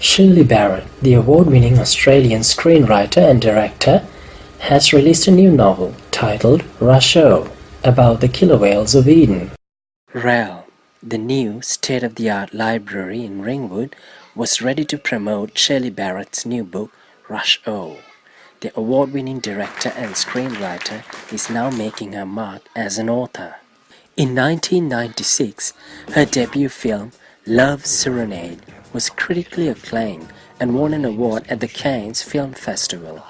Shirley Barrett, the award-winning Australian screenwriter and director, has released a new novel titled Rusho, about the killer whales of Eden. REL, the new state-of-the-art library in Ringwood, was ready to promote Shirley Barrett's new book Rusho. The award-winning director and screenwriter is now making her mark as an author. In 1996, her debut film Love Serenade was critically acclaimed and won an award at the Cannes Film Festival.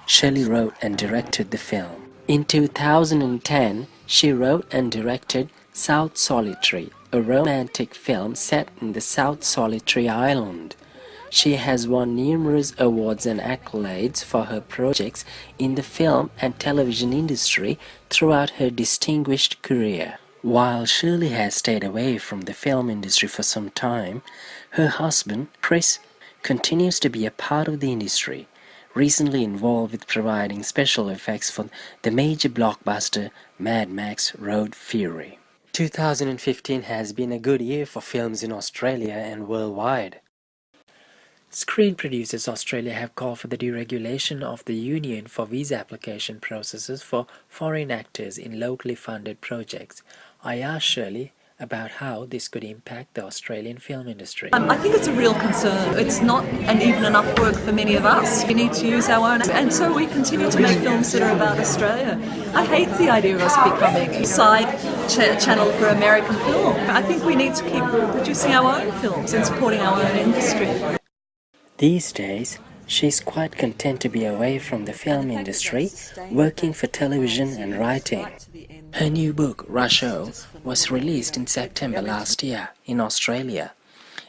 Shirley wrote and directed the film. In 2010, she wrote and directed South Solitary, a romantic film set in the South Solitary Island. She has won numerous awards and accolades for her projects in the film and television industry throughout her distinguished career. While Shirley has stayed away from the film industry for some time, her husband, Chris, continues to be a part of the industry, recently involved with providing special effects for the major blockbuster Mad Max Road Fury. 2015 has been a good year for films in Australia and worldwide. Screen Producers Australia have called for the deregulation of the Union for visa application processes for foreign actors in locally funded projects. I asked Shirley about how this could impact the Australian film industry. I think it's a real concern. It's not even enough work for many of us. We need to use our own, and so we continue to make films that are about Australia. I hate the idea of us becoming a side channel for American film. I think we need to keep producing our own films and supporting our own industry. These days, she's quite content to be away from the film industry, working for television and writing. Her new book, Rusho, was released in September last year in Australia,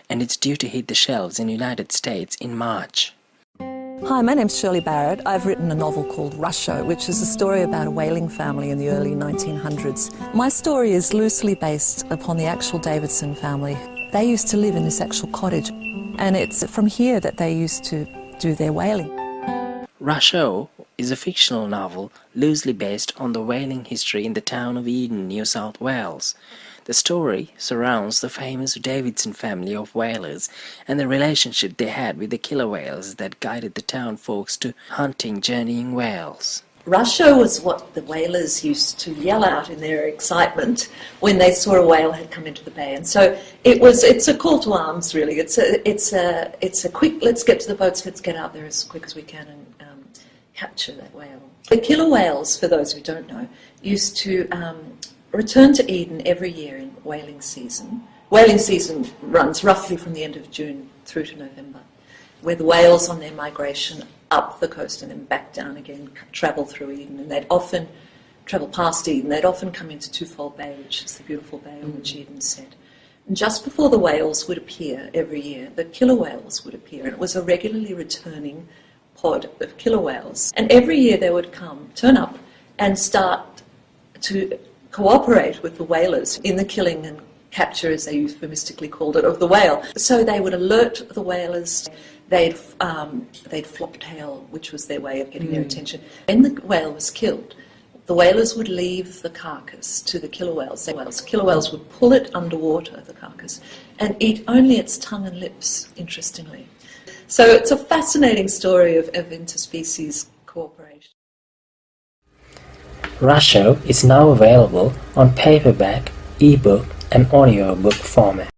and it's due to hit the shelves in the United States in March. Hi, my name's Shirley Barrett. I've written a novel called Rusho, which is a story about a whaling family in the early 1900s. My story is loosely based upon the actual Davidson family. They used to live in this actual cottage, and it's from here that they used to do their whaling. Rusho is a fictional novel loosely based on the whaling history in the town of Eden, New South Wales. The story surrounds the famous Davidson family of whalers and the relationship they had with the killer whales that guided the town folks to hunting journeying whales. Rusho was what the whalers used to yell out in their excitement when they saw a whale had come into the bay, and so it's a call to arms, really. It's a quick, let's get to the boats, let's get out there as quick as we can and capture that whale. The killer whales, for those who don't know, used to return to Eden every year in whaling season. Whaling season runs roughly from the end of June through to November, where the whales on their migration up the coast and then back down again travel through Eden, and they'd often travel past Eden. They'd often come into Twofold Bay, which is the beautiful bay on which Eden's set. And just before the whales would appear every year, the killer whales would appear, and it was a regularly returning pod of killer whales. And every year they would turn up and start to cooperate with the whalers in the killing and capture, as they euphemistically called it, of the whale. So they would alert the whalers. They'd flop tail, which was their way of getting their attention. When the whale was killed, the whalers would leave the carcass to the killer whales. The killer whales would pull it underwater, the carcass, and eat only its tongue and lips, interestingly. So it's a fascinating story of interspecies cooperation. Rusho is now available on paperback, ebook, and audiobook format.